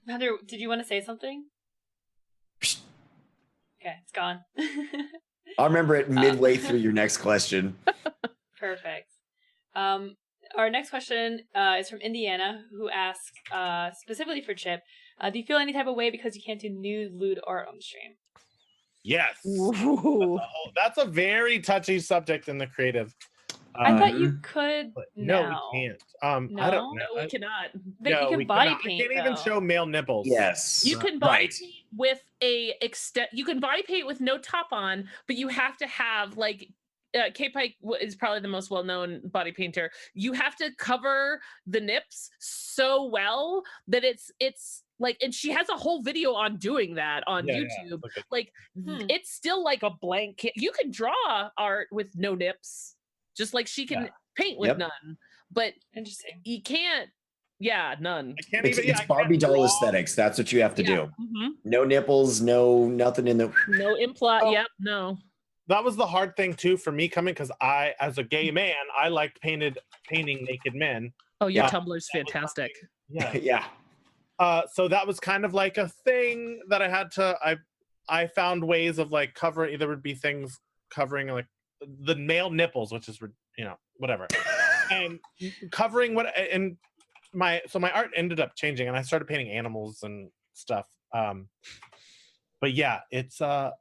Heather, did you want to say something? Okay, it's gone. I'll remember it midway through your next question. Perfect. Our next question is from Indiana, who asks specifically for Chip. Do you feel any type of way because you can't do nude, lewd art on the stream? Yes. That's a very touchy subject in the creative. I thought you could. No, we can't. No? I don't know. No, we cannot. But you can body paint. We can't even show male nipples. Yes. You can body paint with you can body paint with no top on, but you have to have like K-Pike is probably the most well-known body painter. You have to cover the nips so well that it's like, and she has a whole video on doing that on YouTube. Okay. Like it's still like a blank. You can draw art with no nips, just like she can paint with none. But interesting, you can't. Yeah, none. I can't it's Barbie doll aesthetics. That's what you have to do. No nipples, no nothing in the. No implant. Yep. No. That was the hard thing too for me coming, because I, as a gay man, I liked painting naked men. Oh, your Tumblr's fantastic. Yeah. So that was kind of like a thing that I had to. I found ways of like covering. There would be things covering like the male nipples, which is whatever, and covering what and my art ended up changing, and I started painting animals and stuff. But yeah, it's a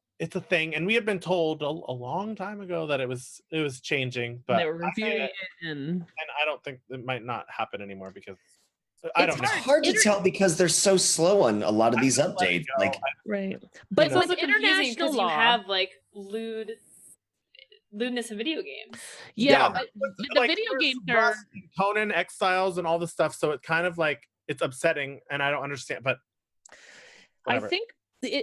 thing, and we had been told a long time ago that it was changing, but they were reviewing it, and I don't think it might not happen anymore because it's hard to tell because they're so slow on a lot of these updates. Like but it's also confusing because you have like lewdness in video games. But the like, video games are Conan Exiles and all this stuff, so it kind of like it's upsetting, and I don't understand. But whatever. I think.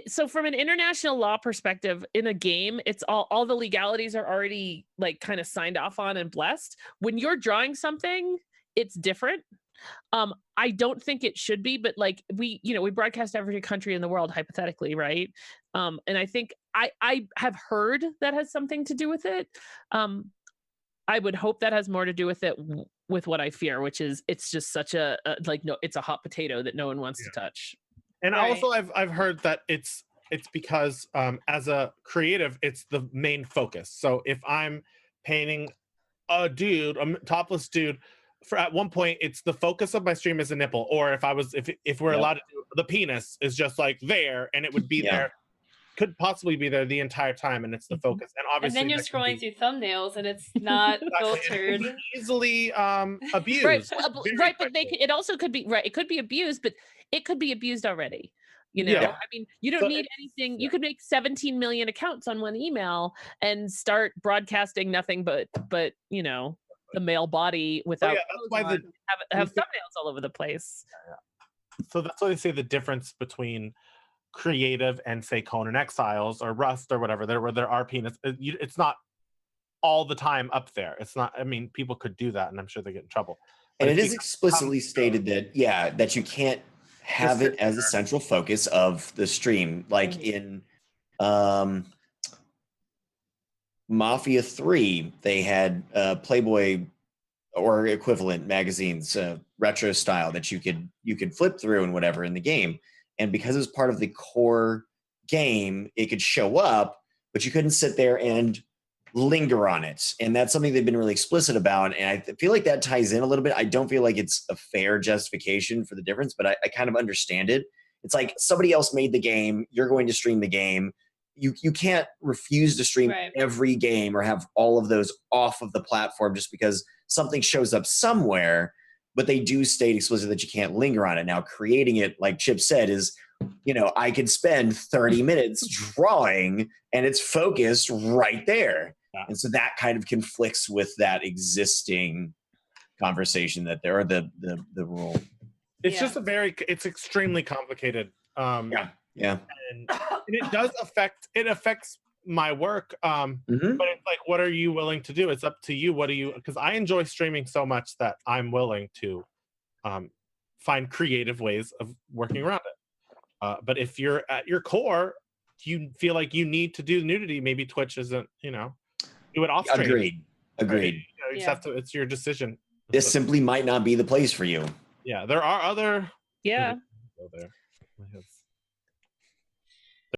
So from an international law perspective, in a game, it's all the legalities are already like kind of signed off on and blessed. When you're drawing something, it's different. I don't think it should be, but like we broadcast every country in the world hypothetically, right? And I think I have heard that has something to do with it. I would hope that has more to do with it with what I fear, which is it's just such a it's a hot potato that no one wants to touch. And also, I've heard that it's because as a creative, it's the main focus. So if I'm painting a topless dude, at one point, it's the focus of my stream is a nipple. Or if we're allowed to do, the penis is just like there, and it would be there, could possibly be there the entire time, and it's the focus. And obviously, and then you're scrolling through thumbnails, and it's not filtered. It easily abused. Right, but it also could be It could be abused, but it could be abused already. I mean, you don't need anything. You could make 17 million accounts on one email and start broadcasting nothing but the male body without have thumbnails all over the place. So that's why they say the difference between creative and say Conan Exiles or Rust or whatever, where there are penis. It's not all the time up there. It's not. I mean, people could do that, and I'm sure they get in trouble. But and it is explicitly stated that you can't have it as a central focus of the stream, like in Mafia 3, they had Playboy or equivalent magazines, retro style, that you could flip through and whatever in the game. And because it was part of the core game, it could show up, but you couldn't sit there and linger on it. And that's something they've been really explicit about. And I feel like that ties in a little bit. I don't feel like it's a fair justification for the difference, but I kind of understand it. It's like somebody else made the game. You're going to stream the game. You can't refuse to stream every game or have all of those off of the platform just because something shows up somewhere. But they do state explicitly that you can't linger on it. Now, creating it, like Chip said, is, I could spend 30 minutes drawing and it's focused right there. Yeah. And so that kind of conflicts with that existing conversation that there are the rule. It's just it's extremely complicated. And it affects my work. But it's like, what are you willing to do? It's up to you. Because I enjoy streaming so much that I'm willing to find creative ways of working around it. But if you're at your core, you feel like you need to do nudity, maybe Twitch isn't, do it off stream. Agreed. You just have to, it's your decision. This simply might not be the place for you. Yeah, there are other. Yeah. Because